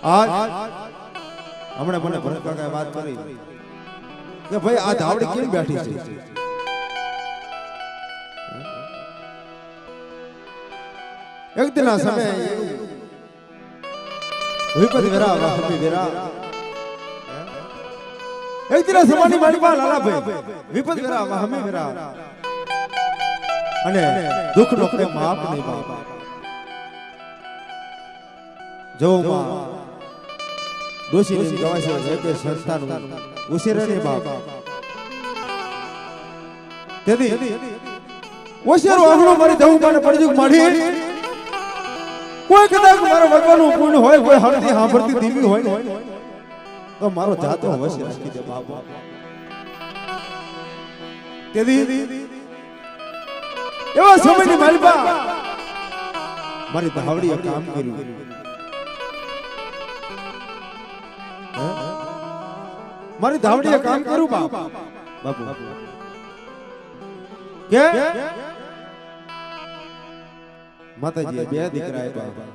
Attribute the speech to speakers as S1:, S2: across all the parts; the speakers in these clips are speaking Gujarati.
S1: આજ હમણાં મને ભરત કાકાએ વાત કરી કે ભાઈ આ ધાવડી કેમ બેઠી છે? એક દિના સમય વિપત વેરા વાહબી વેરા એક દિના સમાની મારી બા લાલા ભાઈ વિપત વેરા વાહબી વેરા અને દુઃખ નો કોઈ માપ નહીં બાપ જો માં દોષી ને ગવાશે જે કે સંતાન ઉછેરે ને બાપ તેથી ઓશેરો આપણો મારી દઉં માને પડજુક માડી કોઈ કદાચ મારો ભગવાનનું પૂર્ણ હોય કોઈ હરતી સાંભળતી દીવી હોય તો મારો જાતો અવશ્ય રાખી દે બાપ તેથી એવા સમયની માલિકા મારી ધાવડીએ કામ કર્યું મારી ધાવડીએ કામ કર્યું બાપ બાપુ કે માતાજી બે દીકરા આપ્યા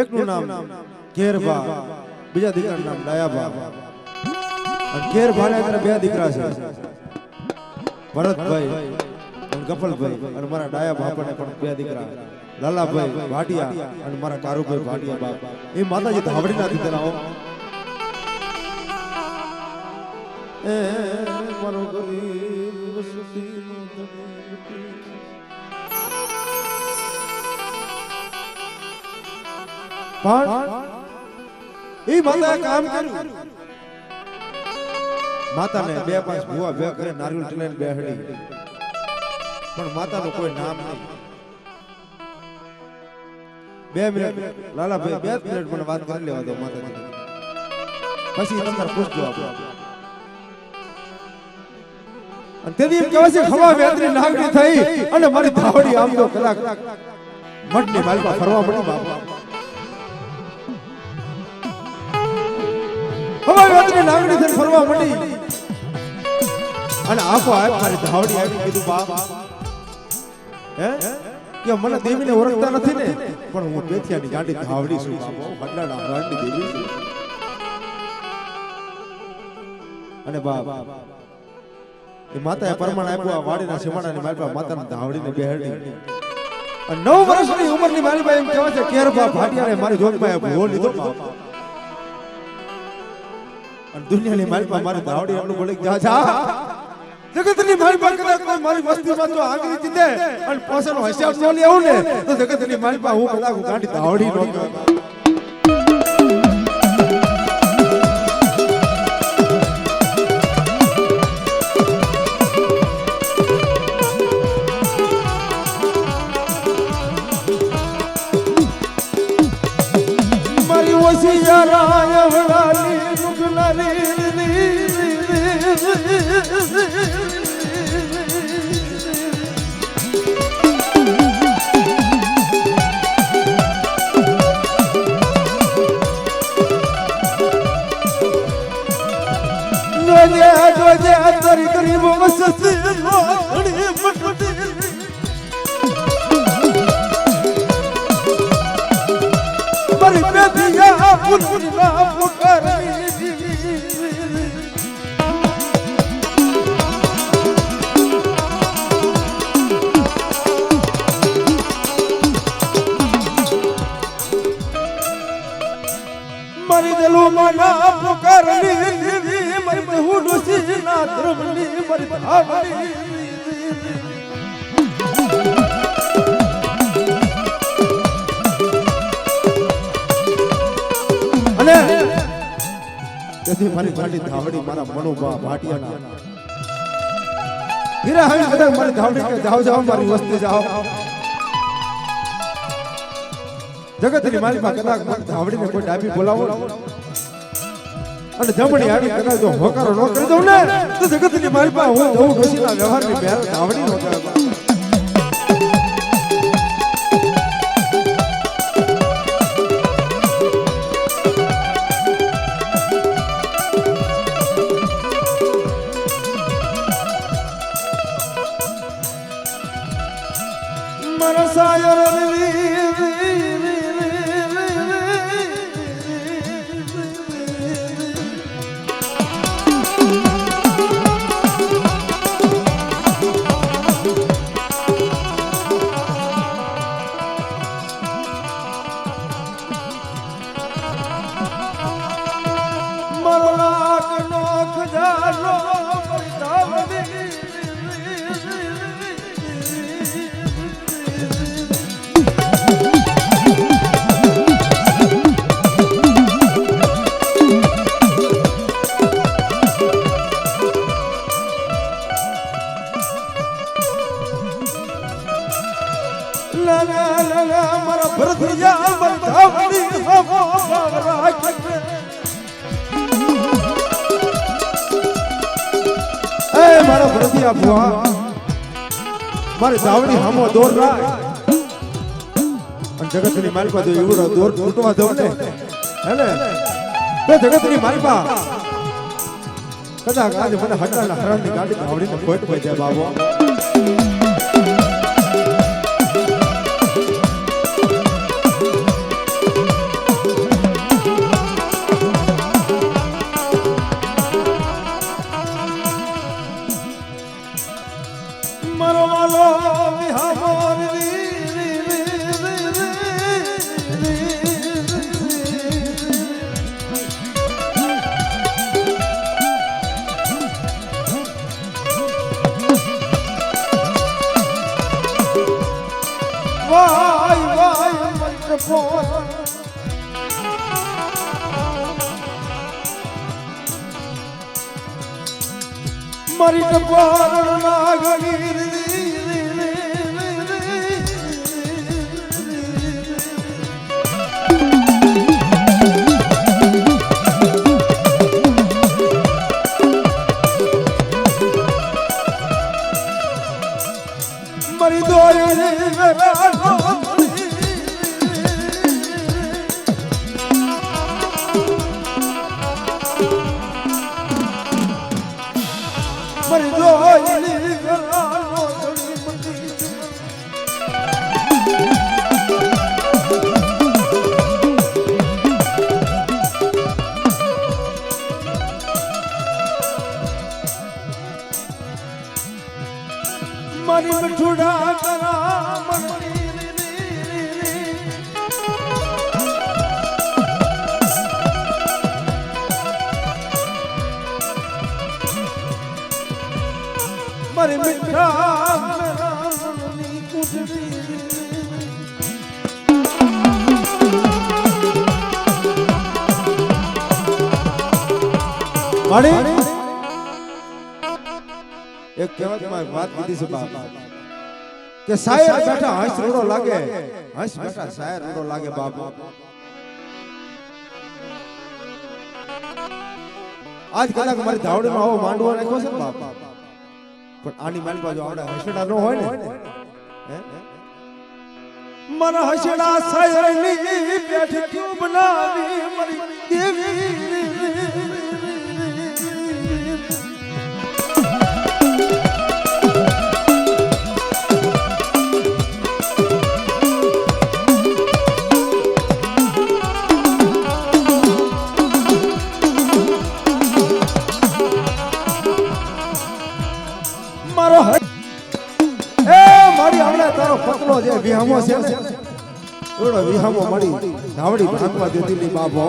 S1: એકનું નામ કેરબા બીજા દીકરાનું નામ ડાયાબા અને કેરબા ને બે દીકરા છે ભરતભાઈ અને ગફલભાઈ અને મારા ડાયાબા પણ બે દીકરા લાલાભાઈ ભાટિયા અને મારા કારુભાઈ ભાટિયા બાપ એ માતાજી ધાવડી ના દીકરા એ મારો ગરીબ સુખી પણ એ માતાએ કામ કર્યું માતાને બે પાંચ ભૂવા બે કરે નારિયેળ ટીલાઈને બેહડી પણ માતાનું કોઈ નામ નહીં 2 મિનિટ લાલાભાઈ 2 મિનિટ મને વાત કરી લેવા દો માતાજી પછી તમારે પૂછજો આપો અને તેથી એમ કહેવાય છે ખવા વેતરી નાગડી થઈ અને મારી ધાવડી આમ તો કલાક મઠની માલપા ફરવા મળી બાપા ખવા વેતરી નાગડી થઈ ફરવા મળી અને આપો આપ મારી ધાવડી આવી કીધું બાપ હે કે મને દેવીને ઓળખતા નથી ને પણ હું પેથિયાની ગાડી ધાવડી છું બાપો હડલાના હરણની દેવી છું અને બાપ એ માતાએ પરમાણ આપ્યું આ વાડીના સીમાડાની માલપા માતાની ધાવડીને બેહડી અને 9 વર્ષની ઉંમરની માલપા એમ કહેવાય છે કેરબા ભાટિયાને મારી જોગમાં ભૂવો લીધો બાપ અને દુનિયાની માલપા મારી ધાવડી એટલું બોલી જા જા જગતની માલપા કદાચ કોઈ મારી વસ્તીમાં જો આગળ જીતે અને પોસનો હિસાબ ન લે આવું ને તો જગતની માલપા હું કદાચ ગાડી ધાવડી નો સિયારાય વડાલી નુકનારી જોજે અંતરી ગરીબો વસસે લોડી મટડી મારી બેદિયા પુનરી ના પુકારી મારી દલો માના પુકારી મારી બહુ દોસી ના ધર્મની મારી ધાવડી અને તેથી મારી ગાડી ધાવડી મારા મનોબા ભાટિયાના હીરા હવે કદાચ મારી ધાવડી કે જાઓ જાઓ મારી વસ્તી જાઓ જગતની માલિકા કદાચ મારી ધાવડીને કોઈ ડાબી બોલાવો અને જમણી આવી કદાચ જો હોકારો ન કરી દઉં ને તો જગતની માલિકા હું જઉં ડોશીના વ્યવહારની બેર ધાવડી નો કરે મારા સાયર ભરતિયા મન ધાવડી હમો રાખ એ મારો ભરતિયા ભુવા મારે ધાવડી હમો દોર રાખ અને જગતની માલપા જો એવડો દોર તૂટવા દઉં ને હેને તો જગતની માલપા કદાચ આજે મને હટાના હરણની ગાડી ધાવડીને ખોટ પડી જાય બાબો મારી ટપાર નાગણી મારી દોરી મારી મઠુડા કરા મારી મીઠા મેરાની કુટડી મારી એક કહેવતમાં વાત કીધી છે બાપ કે શાયર બેઠા હંસ રોડો લાગે હંસ બેઠા શાયર રોડો લાગે બાપ આજ કદાચ મારી ધાવડીમાં આવો માંડવો નાખ્યો છે બાપ પણ આની મારી બાજુ આવડે હસડા નો હોય ને મન હસડા શાયરની પેઠ ક્યું બનાવી મારી દેવી પતલો જે વિહામો છે ને ઓડો વિહામો મળી ધાવડી ભાંગવા દેતી ની બાબો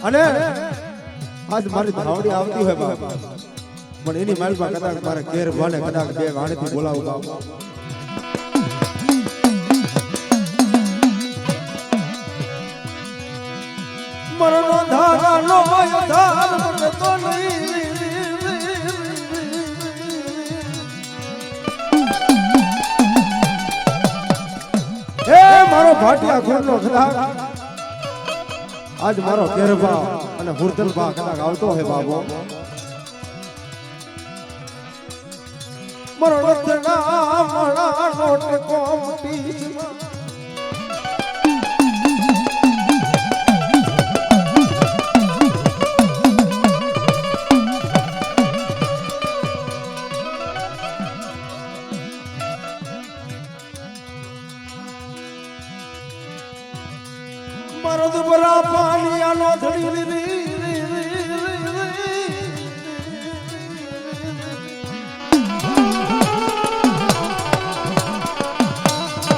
S1: અને આજ મારી ધાવડી આવતી હોય બાબા પણ એની માલમાં કદાચ મારે ઘેર બને કદાચ બે વાણીથી બોલાવું બાબા મરણો ધારાનો ધાર મને તો નહીં હે મારો ભાટિયા ખોરનો કદાચ આજ મારો કેરબા અને હુરદલબા કદાચ આવતો હે બાબો મારો રતના મારા નોટ કોમટી મારો દુબરા પાણી આનો ધડી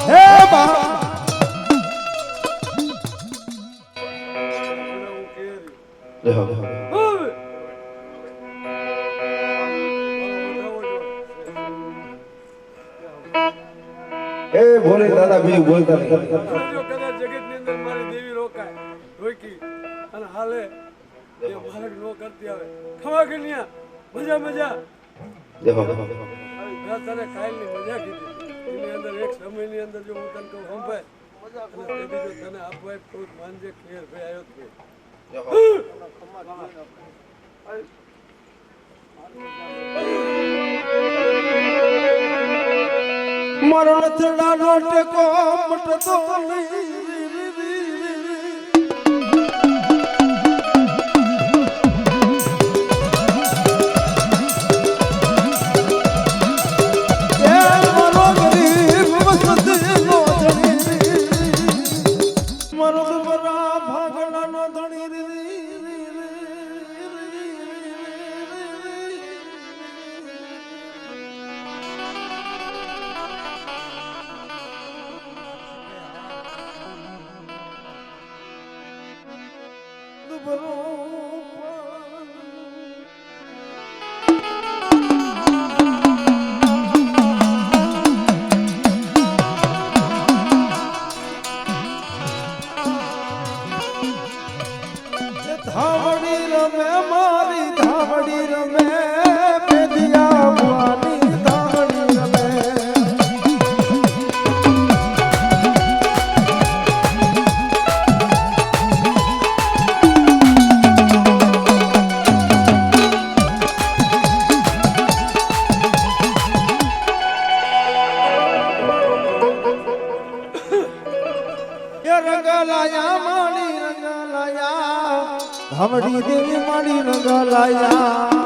S1: હે બા એ બોલે દાદા બીજું બોલતા નહીં
S2: અને હાલે એ બાળક નો કરતી આવે ખવા કે મજા મજા મેં તને કાલની મજા કીધી એની અંદર એક સમયની અંદર જો હું તને કહું સંભાળ અને તેથી જો તને આપવા તો માનજે ક્લિયર ભાઈ આવ્યો જ
S1: મારો લથડાનો ટેકો મટતો નહીં ધાવડી રમે મારી ધાવડી રમે પેદિયા ભવાની ધાવડી રમે રંગલાયા માણી રંગલાયા ધાવડી દેવી માણી રંગલાયા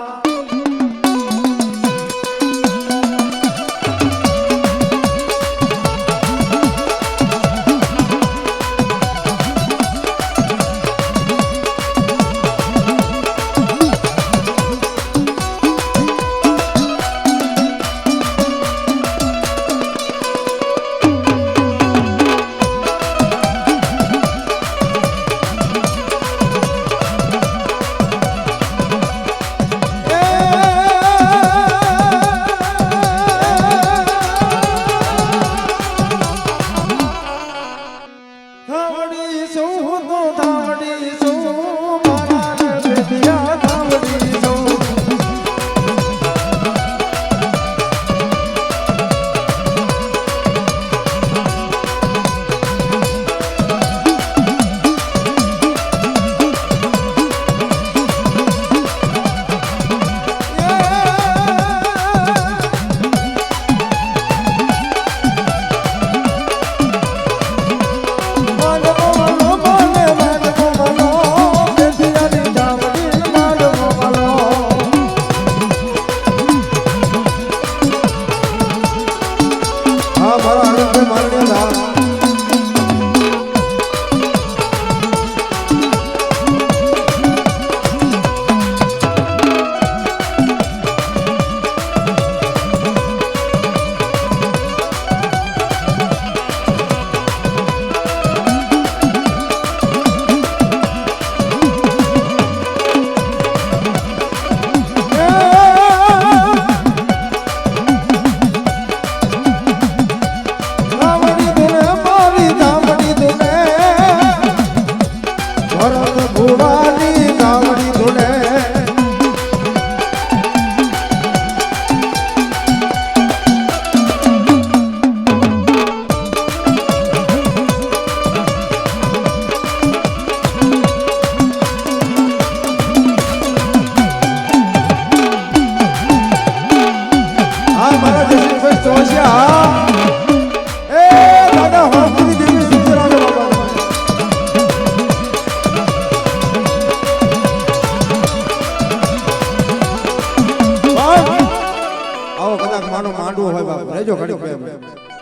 S1: માંડવો હોય બાપ રહેજો ઘડી